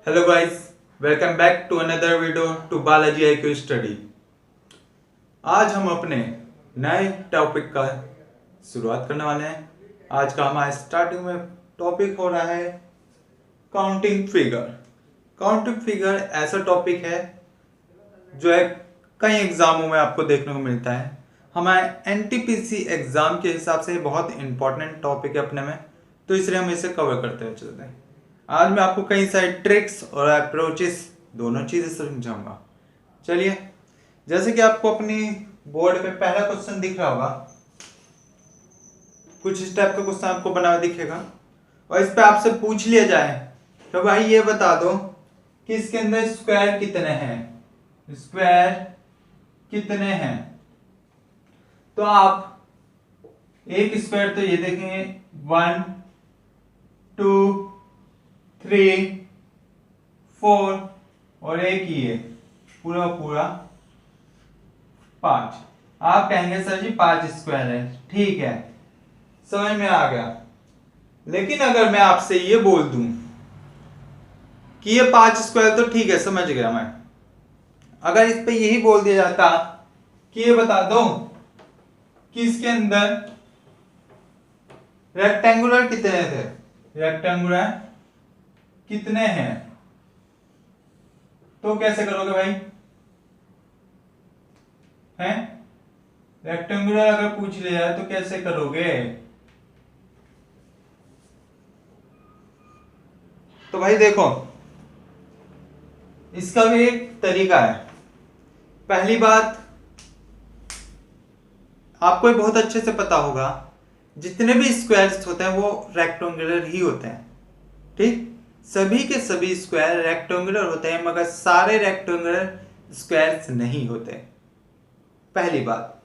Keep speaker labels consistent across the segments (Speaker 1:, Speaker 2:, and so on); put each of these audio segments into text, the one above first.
Speaker 1: Hello guys, welcome back to another video to Balaji IQ study. आज हम अपने नए टॉपिक का शुरुआत करने वाले हैं। आज का हमारा स्टार्टिंग में टॉपिक हो रहा है काउंटिंग फिगर। काउंटिंग फिगर ऐसा टॉपिक है जो है कई एग्जामों में आपको देखने को मिलता है। हमारे NTPC एग्जाम के हिसाब से बहुत इंपॉर्टेंट टॉपिक है अपने में, तो इसलिए हम इसे कवर करते हुए चलते हैं। आज मैं आपको कई सारे ट्रिक्स और अप्रोचेस दोनों चीजें समझाऊंगा। चलिए, जैसे कि आपको अपनी बोर्ड पे पहला क्वेश्चन दिख रहा होगा, कुछ इस टाइप का क्वेश्चन आपको बना हुआ दिखेगा और इस पे आपसे पूछ लिया जाए तो भाई ये बता दो कि इसके अंदर स्क्वायर कितने हैं। स्क्वायर कितने हैं, तो आप एक स्क्वायर तो ये देखेंगे 1 2 3 4 और एक ही है पूरा पूरा 5। आप कहेंगे सर जी 5 स्क्वायर है, ठीक है, समझ में आ गया। लेकिन अगर मैं आपसे ये बोल दूं कि ये 5 स्क्वायर, तो ठीक है, समझ गया मैं। अगर इस पे यही बोल दिया जाता कि ये बता दो कि इसके अंदर रेक्टेंगुलर कितने थे, रेक्टेंगुलर कितने हैं, तो कैसे करोगे भाई? हैं, रेक्टेंगुलर अगर पूछ लिया जाए तो कैसे करोगे? तो भाई देखो, इसका भी एक तरीका है। पहली बात, आपको बहुत अच्छे से पता होगा जितने भी स्क्वायर्स होते हैं वो रेक्टेंगुलर ही होते हैं, ठीक। सभी के सभी स्क्वायर रेक्टेंगुलर होते हैं, मगर सारे रेक्टेंगुलर स्क्वायर्स नहीं होते, पहली बात।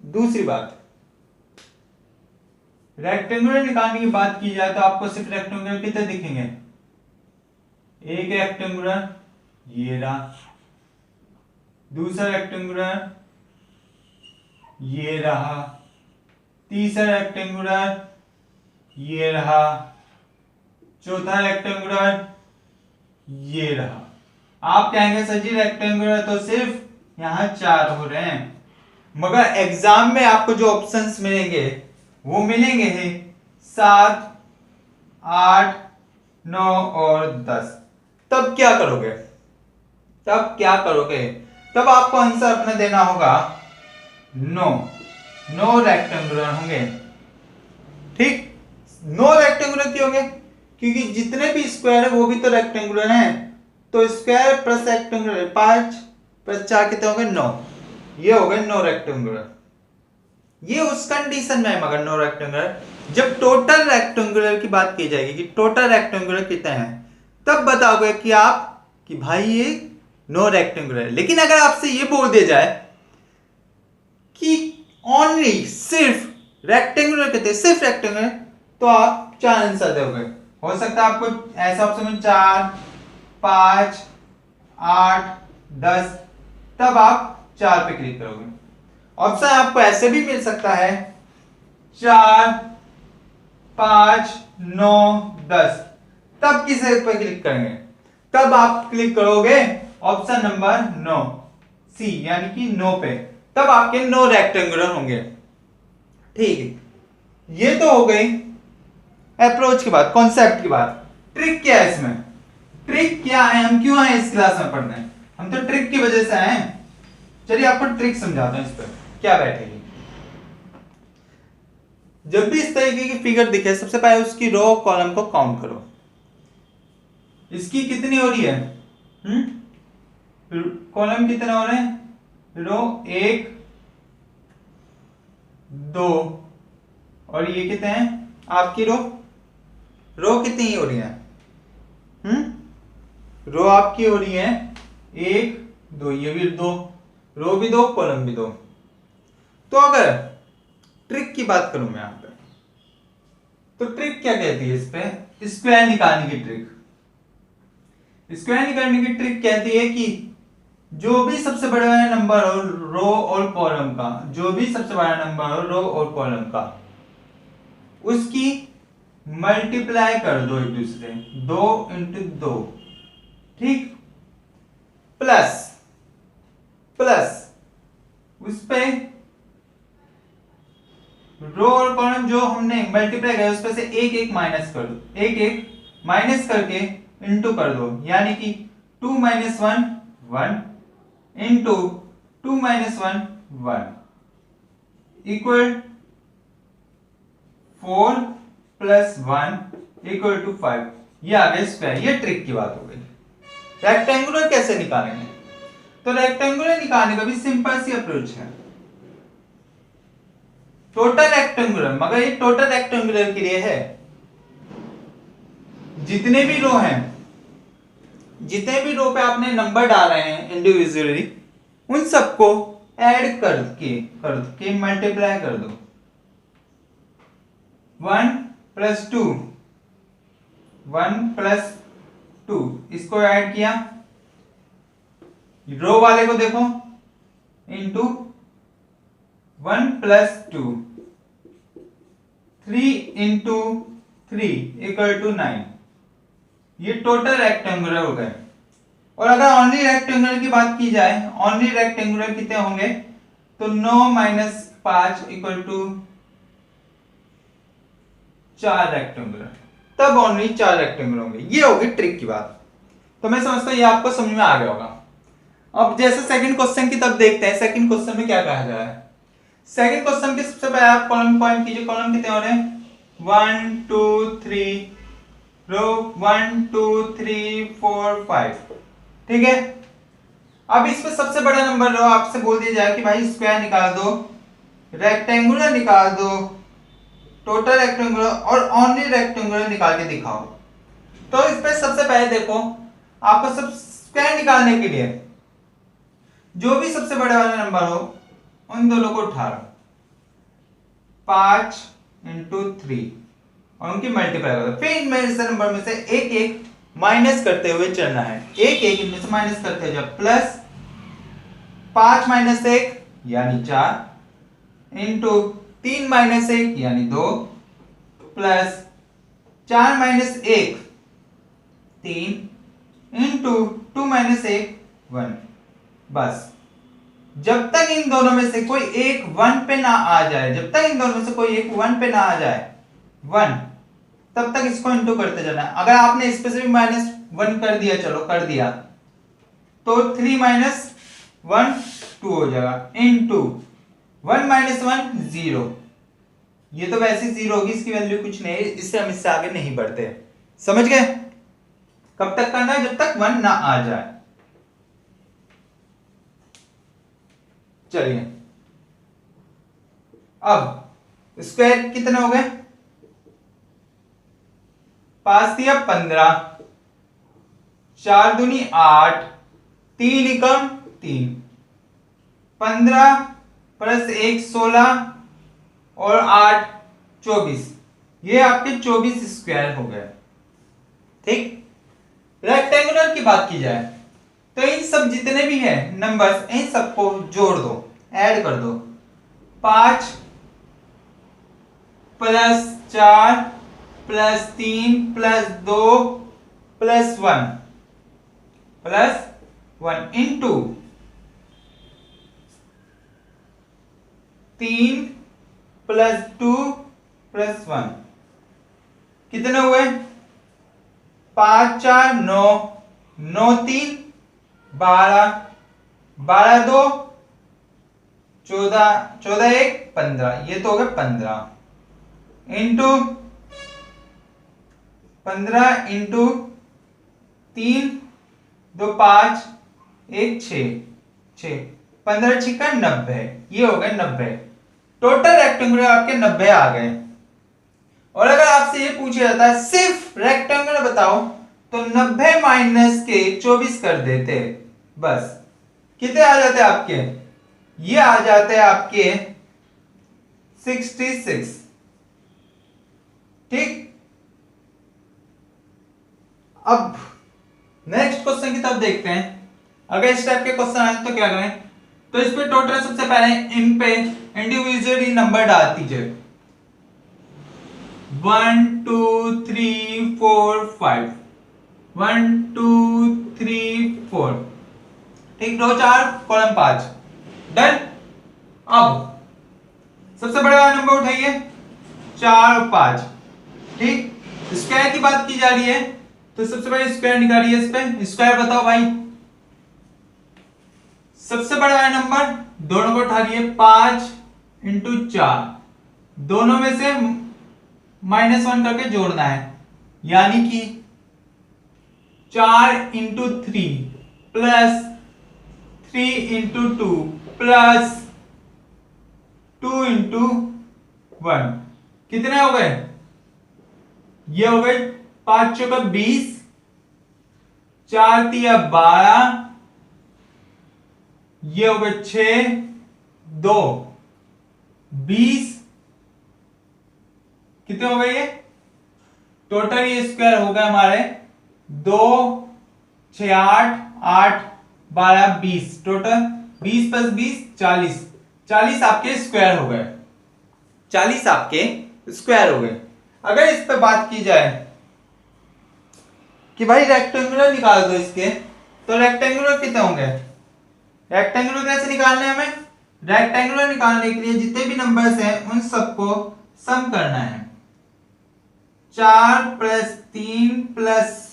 Speaker 1: दूसरी बात, रेक्टेंगुलर निकालने की बात की जाए तो आपको सिर्फ रेक्टेंगुलर कितने दिखेंगे? एक रेक्टेंगुलर ये रहा, दूसरा रेक्टेंगुलर ये रहा, तीसरा रेक्टेंगुलर ये रहा, चौथा रेक्टेंगुलर ये रहा। आप कहेंगे सर जी रेक्टेंगुलर तो सिर्फ यहां 4 हो रहे हैं, मगर एग्जाम में आपको जो ऑप्शंस मिलेंगे वो मिलेंगे 7 8 9 और 10। तब क्या करोगे? तब आपको आंसर अपने देना होगा 9 रेक्टेंगुलर होंगे, ठीक। 9 रेक्टेंगुलर क्यों होंगे? क्योंकि जितने भी स्क्वायर है वो भी तो रेक्टेंगुलर हैं, तो स्क्वायर प्लस रेक्टेंगुलर 5 प्लस 4 कितने हो गए? 9। ये हो गए 9 रेक्टेंगुलर। ये उस कंडीशन में है, मगर 9 रेक्टेंगुलर जब टोटल रेक्टेंगुलर की बात की जाएगी कि टोटल रेक्टेंगुलर कितने हैं, तब बताओगे कि आप कि भाई ये 9 रेक्टेंगुलर है। लेकिन अगर आपसे ये बोल दिया जाए कि ओनली सिर्फ रेक्टेंगुलर कितने, सिर्फ रेक्टेंगुलर, तो आप 4 आंसर दोगे। हो सकता है आपको ऐसा ऑप्शन में 4 5 8 10, तब आप 4 पे क्लिक करोगे। ऑप्शन आपको ऐसे भी मिल सकता है 4 5 9 10, तब किस पे क्लिक करेंगे? तब आप क्लिक करोगे ऑप्शन नंबर 9 सी, यानी कि 9 पे। तब आपके 9 रेक्टेंगुलर होंगे, ठीक है। ये तो हो गई अप्रोच की बात, कॉन्सेप्ट की बात। ट्रिक क्या है इसमें? ट्रिक क्या है? हम क्यों आए इस क्लास में पढ़ने? हम तो ट्रिक की वजह से आए। चलिए आपको ट्रिक समझाता हूं, इस पर क्या बैठेगी। जब भी इस तरीके की फिगर दिखे, सबसे पहले उसकी रो कॉलम को काउंट करो। इसकी कितनी हो रही है? कॉलम कितने हो रहे हैं? रो 1 2, और ये कितने हैं आपकी रो कितनी हो रही है? रो आपकी हो रही है 1 2, ये भी 2, रो भी 2 कॉलम भी 2। तो अगर ट्रिक की बात करूं मैं यहां पे, तो ट्रिक क्या कहती है इस पे? स्क्वायर निकालने की ट्रिक। स्क्वायर निकालने की ट्रिक कहती है कि जो भी सबसे बड़ा नंबर हो रो और कॉलम का, जो भी सबसे बड़ा नंबर हो रो और कॉलम का, उसकी मल्टीप्लाई कर दो एक दूसरे, 2 इंटू 2, ठीक, प्लस प्लस उस पे रो और कॉलम जो हमने मल्टीप्लाई किया उस पे से एक एक माइनस कर दो, एक एक माइनस करके इनटू कर दो, यानी कि 2 - 1 1 इनटू 2 - 1 1 इक्वल 4 + 1 इक्वल टू 5। ये आ गया स्क्वायर। ये ट्रिक की बात हो गई। रेक्टेंगुलर कैसे निकालेंगे? तो रेक्टेंगुलर निकालने का भी सिंपल सी अप्रोच है। टोटल रेक्टेंगुलर, मगर ये टोटल रेक्टेंगुलर के लिए है। जितने भी रो हैं, जितने भी रो पे आपने नंबर डाले हैं इंडिविजुअली, उन सबको ऐड करके मल्टीप्लाई कर दो। 1 + 2 1 + 2 इसको ऐड किया, रो वाले को देखो, इंटू 1 + 2 3 × 3 = 9। ये टोटल रेक्टेंगुलर हो गए। और अगर ओनली रेक्टेंगुलर की बात की जाए, ओनली रेक्टेंगुलर कितने होंगे? तो 9 - 5 = 4 रेक्टेंगुलर, तब ओनली 4 रेक्टेंगुलर होंगे। ये होगी ट्रिक की बात। तो मैं समझता हूं ये आपको समझ में आ गया होगा। अब जैसे सेकंड क्वेश्चन की तब देखते हैं, सेकंड क्वेश्चन में क्या कहा जा रहा है। सेकंड क्वेश्चन के सबसे पहले आप कॉलम पॉइंट कीजिए। कॉलम कितने हो रहे हैं? 1 2 3, रो 1 2 3 4 5, ठीक है। अब इसमें सबसे बड़ा नंबर रो आपसे बोल दिया जाए कि भाई स्क्वायर निकाल दो, रेक्टेंगुलर निकाल दो, टोटल रेक्टेंगुलर और ओनली रेक्टेंगुलर निकाल के दिखाओ। तो इस पे सबसे पहले देखो, आपको सब स्क्वायर निकालने के लिए जो भी सबसे बड़ा वाला नंबर हो उन दोनों को उठा लो, 5 × 3, और उनकी मल्टीप्लाई करो। फिर इनमें से नंबर में से एक एक माइनस करते हुए चलना है, एक एक इनमें से माइनस करते हुए जब प्लस 5 - 1 यानी 4 इंटू 3 - 1 यानी 2 प्लस 4 - 1 3 इंटू 2 - 1 1। बस जब तक इन दोनों में से कोई एक 1 पे ना आ जाए, जब तक इन दोनों में से कोई एक 1 पे ना आ जाए 1, तब तक इसको इंटू करते जाना है। अगर आपने इस पे से भी -1 कर दिया, चलो कर दिया, तो 3 - 1 2 हो जाएगा, इंटू 1 - 1 0। ये तो वैसे 0 होगी, इसकी वैल्यू कुछ नहीं है, इससे हम इससे आगे नहीं बढ़ते। समझ गए? कब तक करना है? जब तक 1 ना आ जाए। चलिए, अब स्क्वायर कितने हो गए? 5 दिया 15, 4 दूनी 8, 3 एकम 3, 15 + 1 16 और 8 24। ये आपके 24 स्क्वायर हो गए। ठीक। रेक्टेंगुलर की बात की जाए तो इन सब जितने भी हैं नंबर्स, इन सबको जोड़ दो, ऐड कर दो। 5 + 4 + 3 + 2 + 1 इंटू 3 + 2 + 1 कितने हुए? 5 4 9, 9 3 12, 12 2 14, 14 1 15। ये तो हो गए 15 इंटू 15 इंटू 3 2 5 1 6 6, 15 6 का 90। ये हो गए 90। टोटल रेक्टेंगुलर आपके 90 आ गए। और अगर आपसे ये पूछा जाता है सिर्फ रेक्टेंगुलर बताओ, तो 90 माइनस के 24 कर देते, बस कितने आ जाते आपके? ये आ जाते हैं आपके 66। ठीक। अब नेक्स्ट क्वेश्चन की तरफ देखते हैं। अगर इस टाइप के क्वेश्चन आए तो क्या करें? तो इस पे टोटल सबसे पहले इन पे इंडिविजुअली नंबर डाल दीजिए, 1 2 3 4 5। 1 2 3 4, ठीक, रो 4 कॉलम 5, डन। अब सबसे बड़ा वाला नंबर उठाइए 4 और 5, ठीक। स्क्वायर की बात की जा रही है तो सबसे पहले स्क्वायर निकालिए, इस पे स्क्वायर बताओ भाई। सबसे बड़ा वाला नंबर दोनों को उठा लिए, 5 इंटू 4, दोनों में से -1 करके जोड़ना है, यानी कि 4 into 3 plus 3 into 2 plus 2 into 1, कितने हो गए? ये हो गए 5 चौका 20, 4 तिया 12, ये हो गए 6, 2 20, कितने हो गए ये टोटल? ये स्क्वायर हो गए हमारे 2 6 8 8 12 20, टोटल 20 प्लस 20 40, 40 आपके स्क्वायर हो गए, 40 आपके स्क्वायर हो गए। अगर इस पे बात की जाए कि भाई रेक्टेंगुलर निकाल दो इसके, तो रेक्टेंगुलर कितने होंगे? रेक्टेंगुलर कैसे निकालने हैं हमें? रेक्टेंगुलर निकालने के लिए जितने भी नंबर्स हैं उन सबको सम करना है। 4 plus 3 plus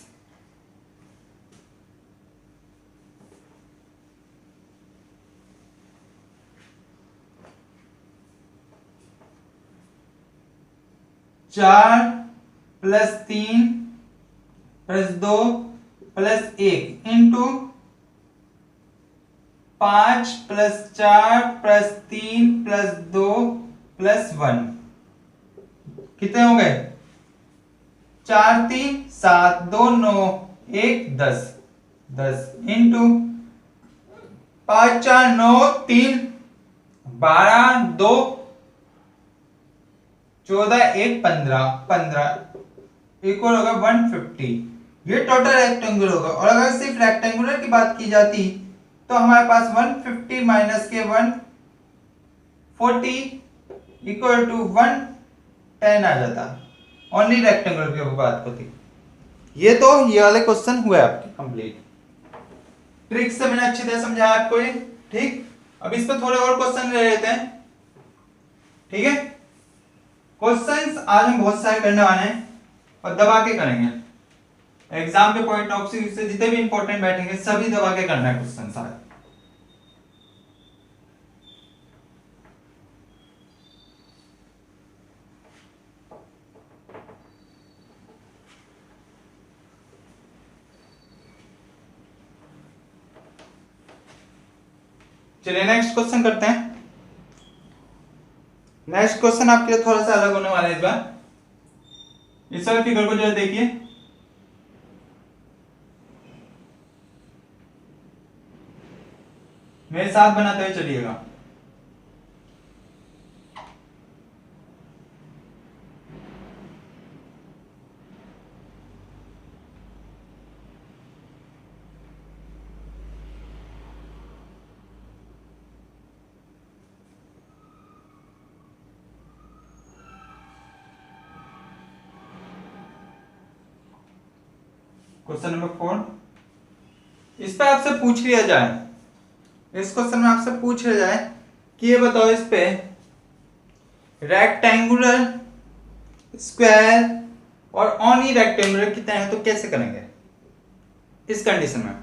Speaker 1: 4 plus 3 plus 2 plus 1 into 5 plus 4 plus 3 plus 2 plus 1, कितने हो गए? 4 3 7 2 9 1 10, 10 इंटू 5 4 9 3 12 2 14 1 15, 15 इक्वल होगा 150। ये टोटल रेक्टेंगुलर होगा। और अगर सिर्फ रेक्टेंगुलर की बात की जाती तो हमारे पास 150 माइनस के 140 इक्वल टू 110 आ जाता। ओनली रेक्टेंगुलर की बात होती। ये तो ये वाले क्वेश्चन हुए आपके कंप्लीट। ट्रिक से मैंने अच्छी तरह समझाया आपको ये, ठीक। अब इस पर थोड़े और क्वेश्चन ले लेते हैं, ठीक है। क्वेश्चंस आज हम बहुत सारे करने वाले हैं और दबा के करेंगे। एग्जाम के पॉइंट ऑफ व्यू से जितने भी इंपॉर्टेंट बैठेंगे सभी दबा के करना है क्वेश्चन सारे। चलिए नेक्स्ट क्वेश्चन करते हैं। नेक्स्ट क्वेश्चन आपके लिए थोड़ा सा अलग होने वाला है इस बार। इस वाले फिगर को जो देखिए, मेरे साथ बनाते हुए चलिएगा। Question number 4। इस पे आपसे पूछ लिया जाए, इस क्वेश्चन में आपसे पूछ लिया जाए कि ये बताओ इस पे रेक्टेंगुलर, स्क्वायर और ओनली रेक्टेंगुलर कितने हैं, तो कैसे करेंगे इस कंडीशन में।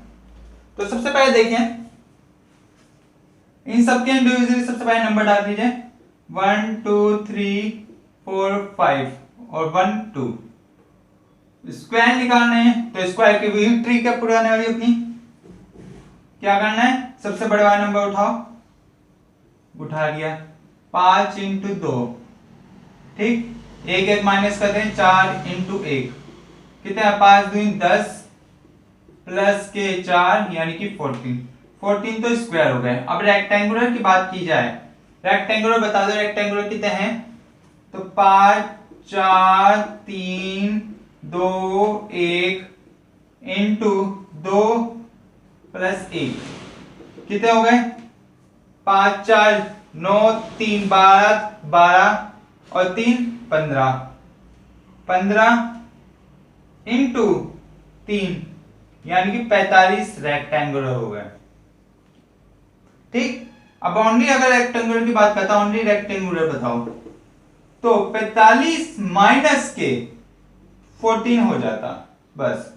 Speaker 1: तो सबसे पहले देखें, इन सबके इंडिविजुअली सबसे पहले नंबर डाल दीजिए 1 2 3 4 5 और 1 2। स्क्वायर निकालना है तो स्क्वायर की भी ट्रिक है पुराने वाली अपनी। क्या करना है, सबसे बड़ा वाला नंबर उठाओ, उठा लिया 5 इंटू 2, ठीक। एक एक माइनस कर दें, 4 इंटू 1 कितना है, 5 2 10 प्लस के 4 यानी कि 14, 14 तो स्क्वायर हो गए। अब रेक्टेंगुलर की बात की जाए, रेक्टेंगुलर बता दो रेक्टेंगुलर कितने हैं, तो 5 4 3 2 1 इंटू 2 प्लस 1 कितने हो गए, 5 4 9 3 12 12 और 3 15, 15 इंटू 3 यानी कि 45 रेक्टेंगुलर हो गए। ठीक, अब ओनली अगर रेक्टेंगुलर की बात करता हूं, ओनली रेक्टेंगुलर बताओ, तो 45 माइनस के 14 हो जाता बस,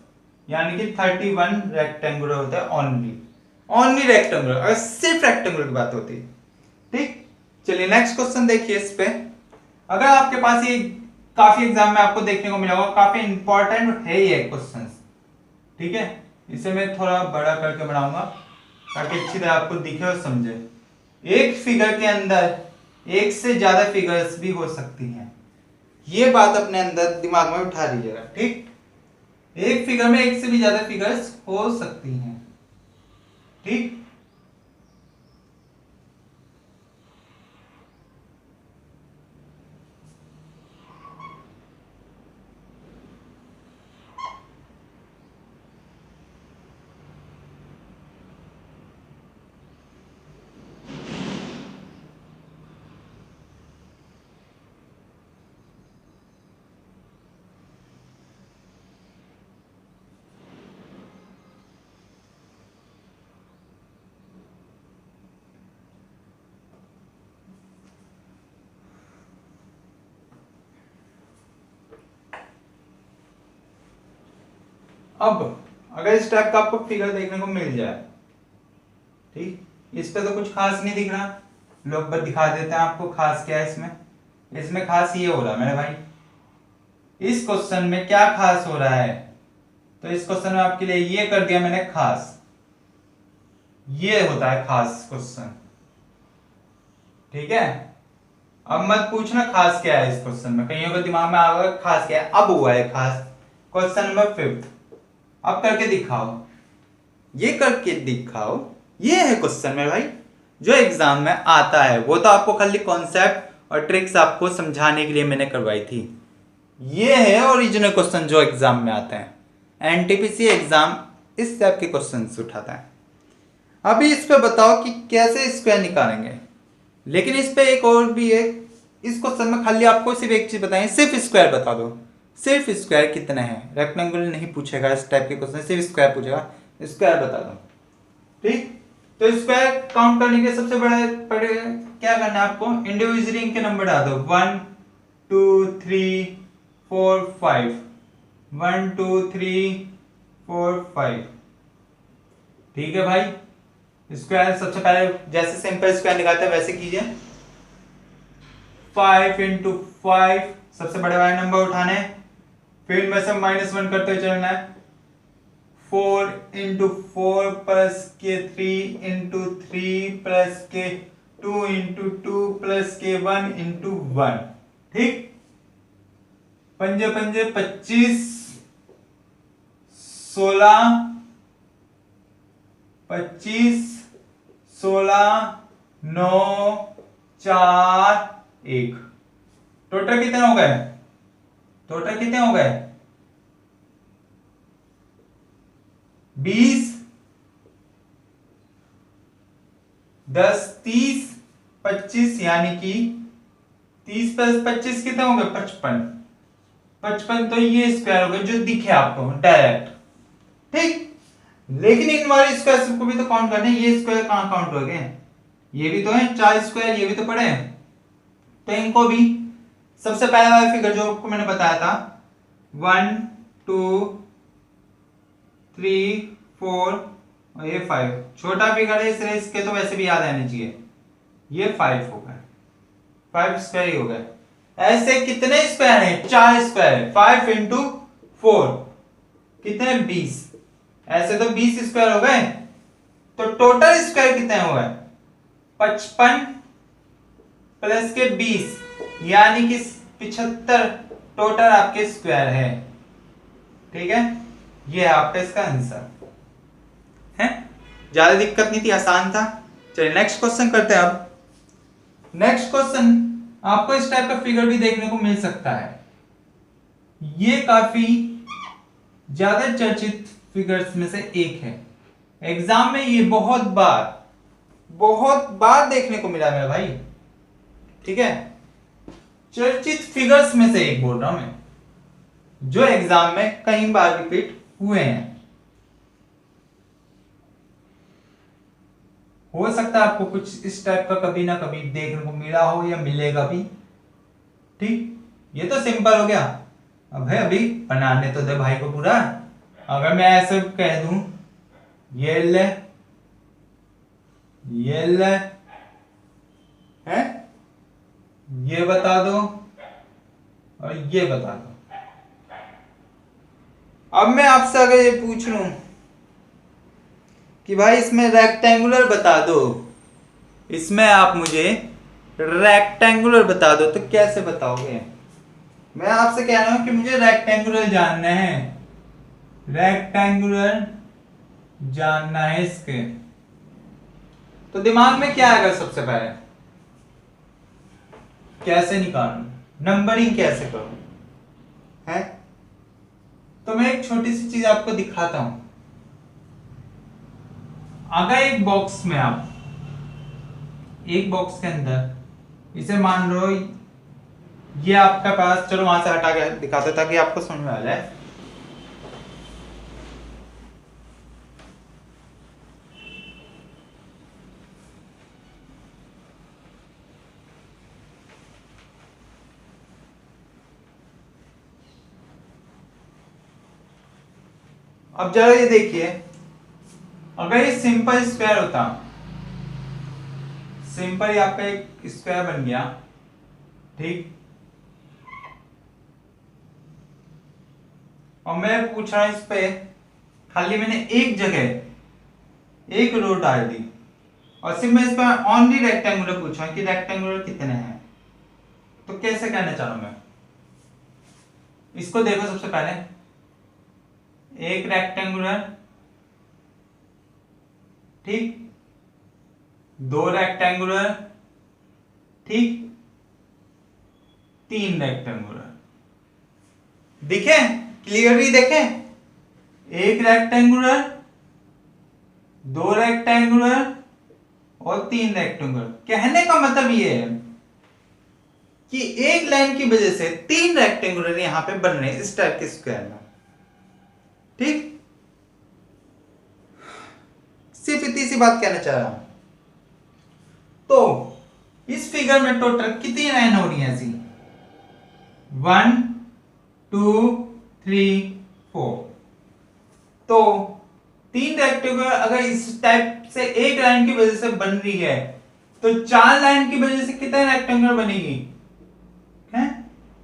Speaker 1: यानी कि 31 रेक्टेंगुलर होता है ओनली, ओनली रेक्टेंगुलर, अगर सिर्फ रेक्टेंगुलर की बात होती। ठीक, चलिए नेक्स्ट क्वेश्चन देखिए। इस पे अगर आपके पास ये काफी एग्जाम में आपको देखने को मिला होगा, काफी इंपॉर्टेंट है ये क्वेश्चन। ठीक है, इसे मैं थोड़ा बड़ा करके बनाऊंगा ताकि अच्छी तरह आपको दिखे और समझे। एक फिगर के अंदर एक से ज्यादा फिगर्स भी हो सकती हैं, ये बात अपने अंदर दिमाग में उठा लीजिएगा। ठीक, एक फिगर में एक से भी ज्यादा फिगर्स हो सकती हैं। ठीक, अब अगर इस टाइप का आपको फिगर देखने को मिल जाए, ठीक, इस पे तो कुछ खास नहीं दिख रहा, लोग बस दिखा देते हैं आपको खास क्या है इसमें। इसमें खास ये हो रहा है मेरे भाई, इस क्वेश्चन में क्या खास हो रहा है, तो इस क्वेश्चन में आपके लिए ये कर दिया मैंने खास, ये होता है खास क्वेश्चन। ठीक है, अब मत पूछना खास क्या है इस क्वेश्चन में, कईयों के दिमाग में आएगा खास क्या है, अब हुआ है खास। क्वेश्चन नंबर 5, अब करके दिखाओ, ये करके दिखाओ, ये है क्वेश्चन में भाई जो एग्जाम में आता है। वो तो आपको खाली कॉन्सेप्ट और ट्रिक्स आपको समझाने के लिए मैंने करवाई थी। ये है ओरिजिनल क्वेश्चन जो एग्जाम में आते हैं, एनटीपीसी एग्जाम इस टाइप के क्वेश्चन उठाता है। अभी इस पे बताओ कि कैसे स्क्वायर निकालेंगे, लेकिन इस पे एक और भी है। इस क्वेश्चन में खाली आपको सिर्फ एक चीज बताएं, सिर्फ स्क्वायर बता दो, सिर्फ स्क्वायर कितने हैं। रेक्टेंगुलर नहीं पूछेगा इस टाइप के क्वेश्चन, सिर्फ स्क्वायर पूछेगा, स्क्वायर बता दो। ठीक, तो स्क्वायर काउंट करने के सबसे बड़े क्या करना है आपको, इंडिविजुअली इनके नंबर डाल दो, 1 2 3 4 5, 1 2 3 4 5। ठीक है भाई, स्क्वायर सबसे पहले जैसे सिंपल स्क्वायर निकालते हैं वैसे कीजिए। 5 इंटू 5 सबसे बड़े वाले नंबर उठाने, फिर इनमें से -1 करते हुए चलना है। 4 इंटू 4 प्लस के 3 इंटू 3 प्लस के 2 इंटू 2 प्लस के 1 इंटू 1। ठीक, पंजे पंजे 25, 16 25 16 9 4 1। टोटल कितने हो गए, टोटल कितने हो गए, 20 10 30 25, यानी कि 30 प्लस 25 कितने हो गए, 55। 55 तो ये स्क्वायर हो गए जो दिखे आपको डायरेक्ट। ठीक, लेकिन इन वाले स्क्वायर को भी तो काउंट करना है, ये स्क्वायर कहां काउंट हो गए, ये भी तो है 4 स्क्वायर, ये भी तो पड़े हैं, तो इनको भी सबसे पहला वाला फिगर जो आपको मैंने बताया था 1 2 3 4 और ये 5, छोटा फिगर है इसलिए इसके तो वैसे भी याद रहने चाहिए, ये 5 हो गए, 5 स्क्वायर ही हो गए। ऐसे कितने स्क्वायर हैं, 4 स्क्वायर, 5 इंटू 4 कितने, 20। ऐसे तो 20 स्क्वायर हो गए, तो टोटल स्क्वायर कितने हो गए, 55 प्लस के 20, यानी कि 75 टोटल आपके स्क्वायर है। ठीक है, ये है आपका इसका आंसर है, ज्यादा दिक्कत नहीं थी, आसान था। चलिए नेक्स्ट क्वेश्चन करते हैं। अब नेक्स्ट क्वेश्चन आपको इस टाइप का फिगर भी देखने को मिल सकता है, ये काफी ज्यादा चर्चित फिगर्स में से एक है, एग्जाम में ये बहुत बार देखने को मिला मेरे भाई। ठीक है, चर्चित फिगर्स में से एक बोल रहा हूं मैं, जो एग्जाम में कई बार रिपीट हुए हैं। हो सकता है आपको कुछ इस टाइप का कभी ना कभी देखने को मिला हो या मिलेगा भी। ठीक, ये तो सिंपल हो गया। अब है अभी बनाने तो दे भाई को पूरा। अगर मैं ऐसे कह दूं ये ले, ये ले, है, ये बता दो और ये बता दो। अब मैं आपसे अगर ये पूछ लूं कि भाई इसमें रेक्टेंगुलर बता दो, इसमें आप मुझे रेक्टेंगुलर बता दो, तो कैसे बताओगे? मैं आपसे कह रहा हूं कि मुझे रेक्टेंगुलर जानना है, रेक्टेंगुलर जानना है इसके, तो दिमाग में क्या आएगा सबसे पहले? कैसे निकालूं, नंबरिंग कैसे करूं, है? तो मैं एक छोटी सी चीज आपको दिखाता हूं। अगर एक बॉक्स में आप, एक बॉक्स के अंदर इसे मान लो ये आपका पास, चलो वहां से हटा के दिखाते ताकि आपको समझ में आ जाए। अब जरा ये देखिए, अगर ये सिंपल स्क्वायर होता, सिंपल आपका एक स्क्वायर बन गया, ठीक, और मैं पूछ रहा हूं इस पे खाली मैंने एक जगह एक रो डाल दी और सिर्फ मैं इस पर ओनली रेक्टेंगुलर पूछा कि रेक्टेंगुलर कितने हैं, तो कैसे कहना चाह रहा हूं मैं? इसको देखो, सबसे पहले एक रेक्टेंगुलर, ठीक, दो रेक्टेंगुलर, ठीक, तीन रेक्टेंगुलर। दिखे? क्लियरली देखें, एक रेक्टेंगुलर, दो रेक्टेंगुलर और तीन रेक्टेंगुलर। कहने का मतलब ये है कि एक लाइन की वजह से तीन रेक्टेंगुलर यहां पे बन रहे हैं इस टाइप के स्क्वायर में, ठीक। सिर्फ इतनी सी बात कहना चाह रहा हूं। तो इस फिगर में टोटल कितनी लाइन हो रही है ऐसी? 1 2 3 4। तो तीन रेक्टेंगुलर अगर इस टाइप से एक लाइन की वजह से बन रही है, तो चार लाइन की वजह से कितने रेक्टेंगुलर बनेगी? है,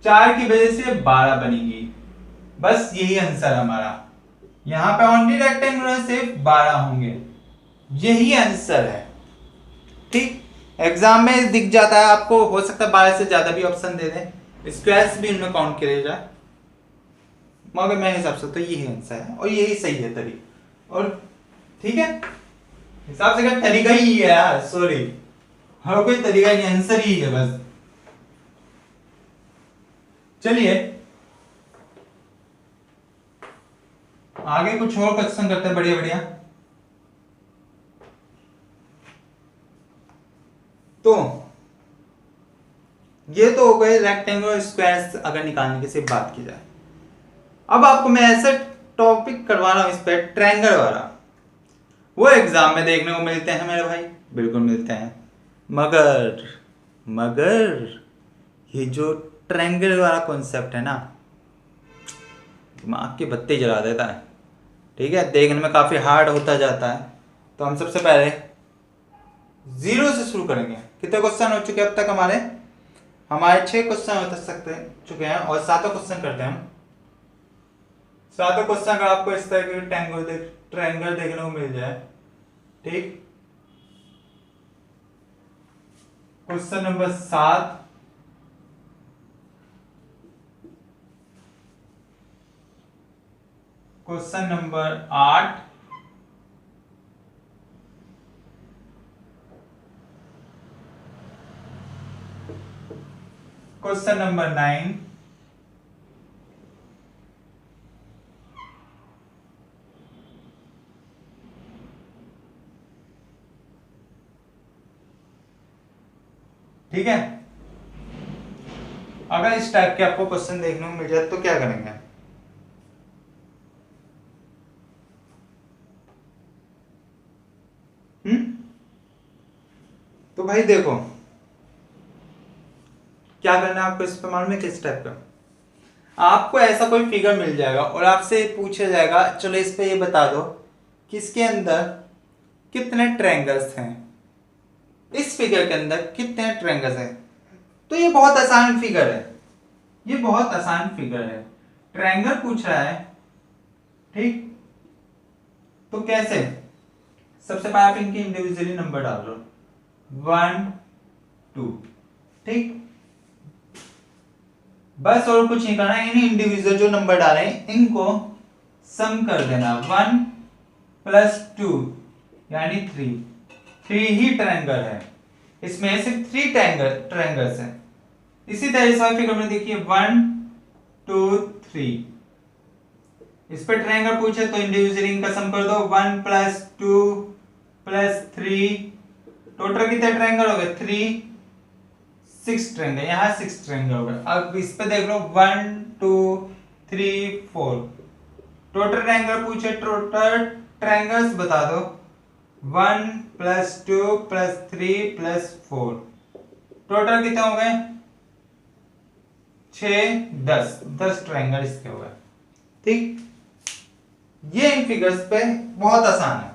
Speaker 1: चार की वजह से 12 बनेगी। बस यही आंसर हमारा। यहां पे ओनली रेक्टेंगुलर सिर्फ 12 होंगे, यही आंसर है, ठीक। एग्जाम में दिख जाता है आपको, हो सकता है 12 से ज्यादा भी ऑप्शन दे दें, स्क्वायर्स भी इनमें काउंट किया जाए, मगर मेरे हिसाब से तो यही आंसर है और यही सही है तरीका। और ठीक है, हिसाब से क्या तरीका ही है यार, सॉरी, हर कोई तरीका नहीं, आंसर ही है बस। चलिए आगे कुछ और क्वेश्चन करते हैं, बढ़िया बढ़िया। तो ये तो हो गए रेक्टेंगुलर स्क्वायर्स अगर निकालने की सिर्फ बात की जाए। अब आपको मैं ऐसा टॉपिक करवा रहा हूं इस पर, ट्रायंगल वाला। वो एग्जाम में देखने को मिलते हैं मेरे भाई, बिल्कुल मिलते हैं, मगर ये जो ट्रायंगल वाला कॉन्सेप्ट है ना, दिमाग की बत्ती जला देता है, ठीक है, देखने में काफी हार्ड होता जाता है। तो हम सबसे पहले जीरो से शुरू करेंगे। कितने क्वेश्चन हो चुके हैं अब तक हमारे 6 क्वेश्चन हो सकते चुके हैं और 7वां क्वेश्चन करते हैं हम। 7वां क्वेश्चन अगर आपको इस तरह के ट्रायंगल देखने को मिल जाए, ठीक, question number 7, question number 8, question number 9, ठीक है। अगर इस टाइप के आपको क्वेश्चन देखने को मिल जाए तो क्या करेंगे? तो भाई देखो क्या करना है आपको, इस पर मालूम है किस टाइप का, आपको ऐसा कोई फिगर मिल जाएगा और आपसे पूछा जाएगा चलो इस पे ये बता दो कि इसके अंदर कितने ट्रायंगल्स हैं, इस फिगर के अंदर कितने ट्रायंगल्स हैं। तो ये बहुत आसान फिगर है, ये बहुत आसान फिगर है, ट्रायंगल पूछ रहा है, ठीक। तो कैसे, सबसे पहले आप इनके इंडिविजुअली नंबर डाल दो 1 2, ठीक। बस और कुछ नहीं करना, इन इंडिविजुअल जो नंबर डाले इनको सम कर देना, 1 + 2 यानी 3 ही ट्रायंगल है, इसमें सिर्फ 3 ट्रायंगल्स हैं। इसी तरह से फिगर में देखिए 1 2 3, इस पे ट्रायंगल पूछे तो इंडिविजुअली इनका सम कर दो, 1 + 2 + 3, टोटल कितने ट्रायंगल हो गए 3, 6 ट्रायंगल, यहाँ 6 ट्रायंगल हो गए। अब इस पे देख लो 1 2 3 4, टोटल ट्रायंगल पूछे, टोटल ट्रायंगल्स बता दो, 1 + 2 + 3 + 4, टोटल कितने हो गए 6 10 ट्रायंगल इसके हो गए, ठीक। ये इन फिगर्स पे बहुत आसान है,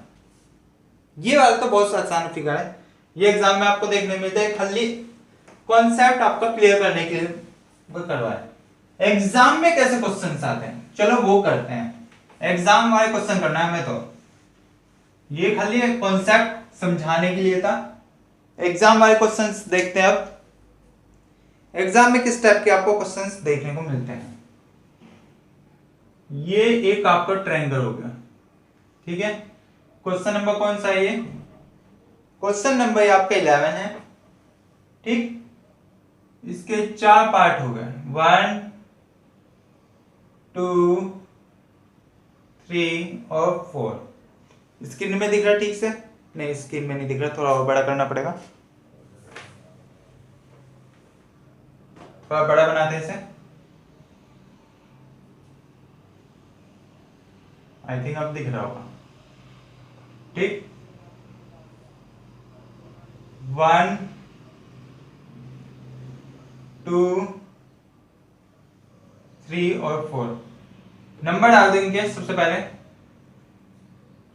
Speaker 1: ये वाला तो बहुत आसान फिगर है, ये एग्जाम में आपको देखने मिलता है, खाली कॉन्सेप्ट आपका क्लियर करने के लिए वो करवाए। एग्जाम में कैसे क्वेश्चंस आते हैं चलो वो करते हैं, एग्जाम वाले क्वेश्चन करना है हमें, तो ये खाली कॉन्सेप्ट समझाने के लिए था। एग्जाम वाले क्वेश्चंस देखते हैं अब, एग्जाम में किस टाइप के आपको क्वेश्चंस देखने को मिलते हैं। ये एक आपका ट्रायंगल हो गया, ठीक है। क्वेश्चन नंबर कौन सा है ये, क्वेश्चन नंबर आपका 11 है, ठीक। इसके 4 पार्ट हो गए, 1 2 3 और 4। स्क्रीन में दिख रहा ठीक से, नहीं स्क्रीन में नहीं दिख रहा, थोड़ा और बड़ा करना पड़ेगा, थोड़ा बड़ा बनाते हैं इसे, आई थिंक अब दिख रहा होगा, ठीक। 1 2 3 और 4 नंबर डाल देंगे सबसे पहले,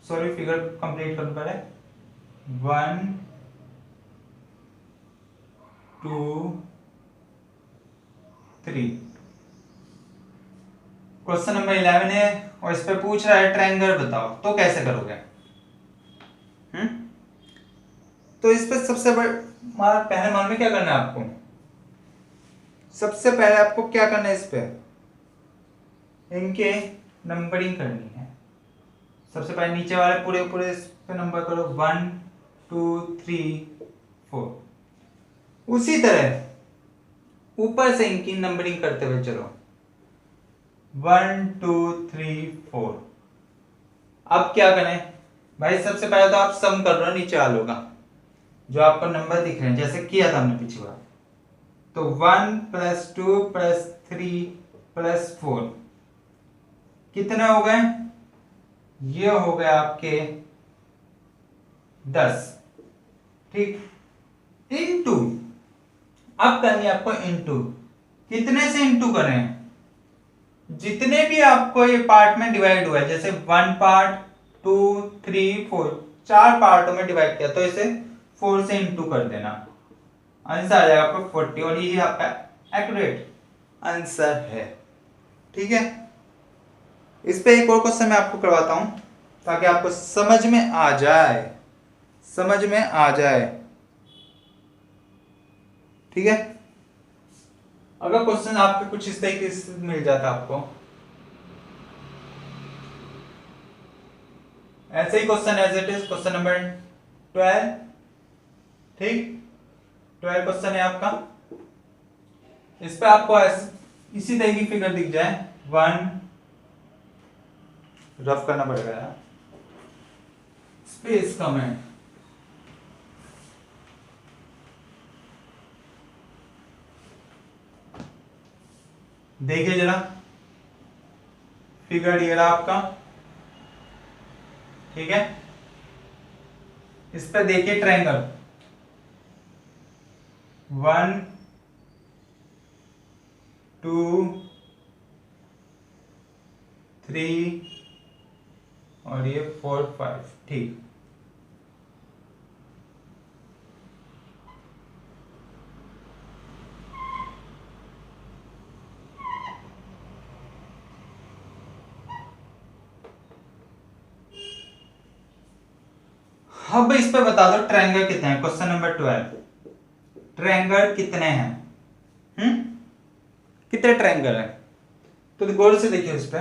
Speaker 1: सॉरी फिगर कंप्लीट करने पहले, 1 2 3, क्वेश्चन नंबर 11 है और इस पे पूछ रहा है ट्रायंगल बताओ, तो कैसे करोगे। तो इस पे सबसे पहले मान में क्या करना है आपको, सबसे पहले आपको क्या करना है, इस पे इनके नंबरिंग करनी है। सबसे पहले नीचे वाले पूरे पूरे इस पे नंबर करो, 1 2 3 4, उसी तरह ऊपर से इनकी नंबरिंग करते हुए चलो, 1 2 3 4। अब क्या करें भाई, सबसे पहले तो आप सम कर रहे हो नीचे वालों का, जो आपको नंबर दिख रहे हैं जैसे किया था हमने पिछली बार, तो 1 + 2 + 3 + 4 कितने हो गए, ये हो गए आपके 10, ठीक। इनटू, अब करनी है आपको इनटू, कितने से इनटू करें, जितने भी आपको ये पार्ट में डिवाइड हुआ है, जैसे 1 पार्ट 2 3 4, 4 पार्टों में डिवाइड किया तो इसे 4 से इनटू कर देना, आंसर आ जाएगा आपको 40, और ये आपका एक्यूरेट आंसर है, ठीक है। इस पे एक और क्वेश्चन मैं आपको करवाता हूं ताकि आपको समझ में आ जाए, समझ में आ जाए, ठीक है। अगर क्वेश्चन आपके कुछ इस तरीके से मिल जाता आपको, ऐसे ही question as it is, question number 12, ठीक। 12 क्वेश्चन है आपका, इस पे आपको इसी तरह की फिगर दिख जाए, 1 रफ करना पड़ेगा यार, स्पेस कम है, देखिए जरा फिगर ये रहा आपका, ठीक है। इस पे देखिए ट्रायंगल, 1 2 3 और ये 4 5। ठीक, अब इस पे बता दो ट्रायंगल कितने हैं। क्वेश्चन नंबर 12, ट्रायंगल कितने हैं? कितने ट्रायंगल है? तो गौर से देखिए, इस पे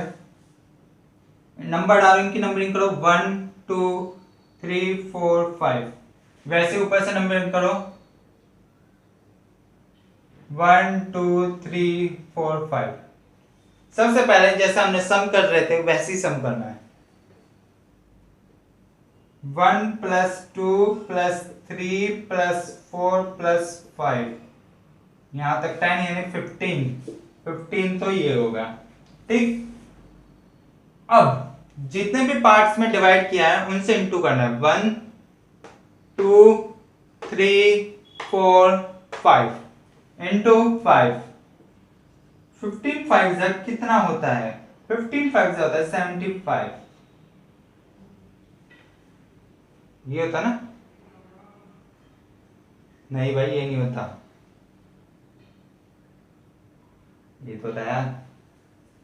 Speaker 1: नंबर डालो, इनकी नंबरिंग करो 1 2 3 4 5। वैसे ऊपर से नंबरिंग करो 1 2 3 4 5। सबसे पहले जैसे हमने सम कर रहे थे वैसे ही सम करना है। 1 प्लस 2 प्लस 3 प्लस 4 प्लस 5, यहां तक 10 यानी 15 तो ये होगा। ठीक, अब जितने भी पार्ट्स में डिवाइड किया है उनसे इनटू करना है। 1 2 3 4 5 इनटू 5। 15 5 कितना होता है? 15 5 होता है 75। ये होता ना? नहीं भाई, ये नहीं होता, ये तो होता यार,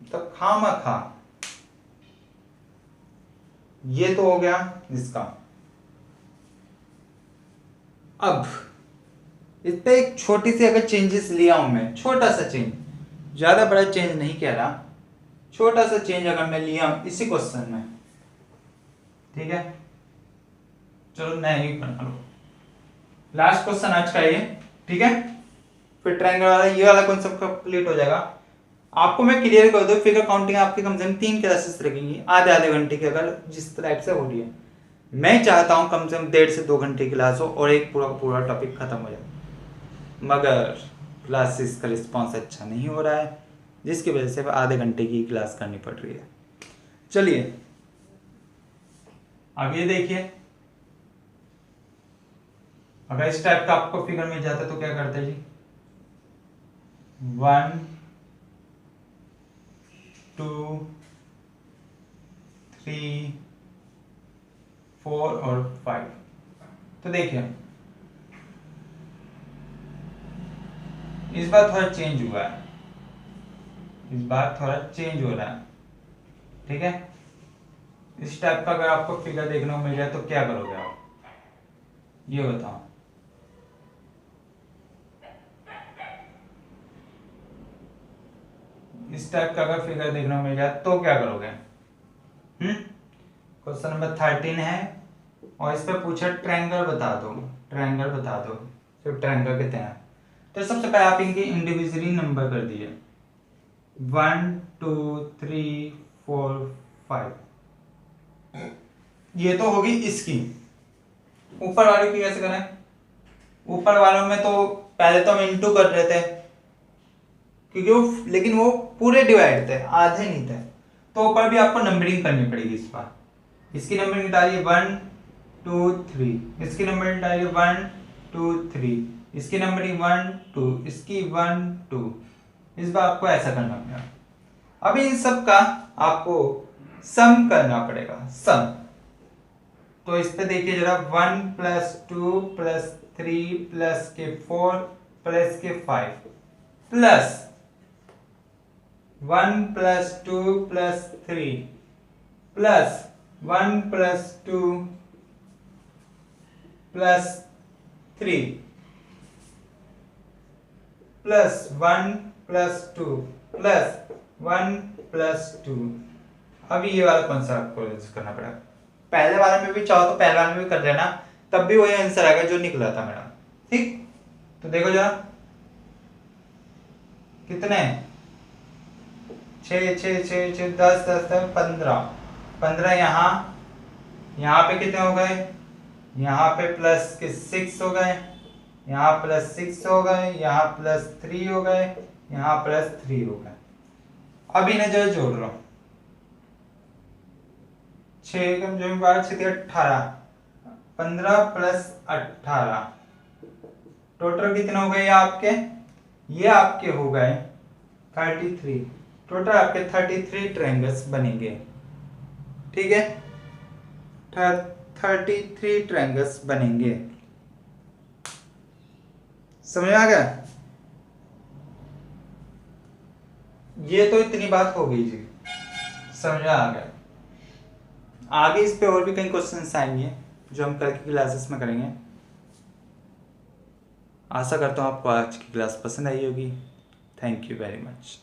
Speaker 1: तो खामा खा। ये तो हो गया इसका। अब इस पे एक छोटी सी अगर चेंजेस लिया हूं मैं, छोटा सा चेंज, ज्यादा बड़ा चेंज नहीं कह रहा, छोटा सा चेंज अगर मैं लिया हूं इसी क्वेश्चन में, ठीक है, चलो नया ही बना लो। लास्ट क्वेश्चन आज का ये, ठीक है, फिर ट्रायंगल वाला ये वाला कॉन्सेप्ट कंप्लीट हो जाएगा। आपको मैं क्लियर कर दूं, फिगर काउंटिंग आपकी कम से कम 3 क्लासेस लगेंगी, आधे आधे घंटे की, अगर जिस टाइप से हो रही है। मैं चाहता हूं कम से कम 1.5 से 2 घंटे की क्लास हो और एक पूरा पूरा टॉपिक खत्म हो जाए, मगर क्लासेस का रिस्पॉन्स अच्छा नहीं हो रहा है, जिसकी वजह से आधे घंटे की क्लास करनी पड़ रही है। चलिए अब ये देखिए, अगर इस टाइप का आपको फिगर मिल जाता तो क्या करते जी? 1 2 3 4 और 5। तो देखिए इस बार थोड़ा चेंज हुआ है, इस बार थोड़ा चेंज हो रहा है, ठीक है। इस टाइप का अगर आपको फिगर देखने को मिल जाए तो क्या करोगे आप, ये बताओ। इस टाइप का अगर फिगर देखने को मिल जाए तो क्या करोगे? क्वेश्चन नंबर 13 है और इस पे पूछा ट्रायंगल बता दो, ट्रायंगल बता दो, सिर्फ ट्रायंगल कितने हैं। तो सबसे पहले आप इनके इंडिविजुअली नंबर कर दिए, 1 2 3 4 5। ये तो होगी इसकी। ऊपर वाले की कैसे करें? ऊपर वालों में तो पहले तो हम इंटू कर रहे थे, क्योंकि वो, लेकिन वो पूरे डिवाइड थे, आधे नहीं थे, तो ऊपर भी आपको नंबरिंग करनी पड़ेगी इस बार। इसकी नंबरिंग डालिए 1 2 3, इसकी नंबरिंग डालिए 1 2 3, इसकी नंबरिंग 1 2, इसकी 1 2। इस बार आपको ऐसा करना पड़ेगा। अब इन सब का आपको सम करना पड़ेगा, सम। तो इस पे देखिए जरा, 1 प्लस 2 प्लस 3 प्लस के 4 प्लस के 5 plus 1 plus 2 plus 3 plus 1 plus 2 plus 3 plus 1 plus 2 plus 1 plus 2। अभी ये वाला कौन सा आपको करना पड़ेगा? पहले वाले में भी चाहो तो पहले वाले में भी कर देना, तब भी वही आंसर आएगा जो निकला था मेरा, ठीक। तो देखो जरा, कितने 6 6 6 6 10 10 15 15। यहाँ पे कितने हो गए? यहाँ पे प्लस के 6 हो गए, यहाँ प्लस 6 हो गए, यहाँ प्लस 3 हो गए, यहाँ प्लस 3 हो गए। अब इन्हें जो जोड़ लो, 6 कम जो 18, 15 प्लस 18 टोटल कितने हो गए आपके, ये आपके हो गए 33। टोटल आपके 33 ट्रायंगल्स बनेंगे। ठीक है, 33 ट्रायंगल्स बनेंगे। समझ में आ गया? ये तो इतनी बात हो गई जी, समझ में आ गया। आगे इस पे और भी कई क्वेश्चंस आएंगे जो हम कल की क्लासेस में करेंगे। आशा करता हूँ आपको आज की क्लास पसंद आई होगी। Thank you very much.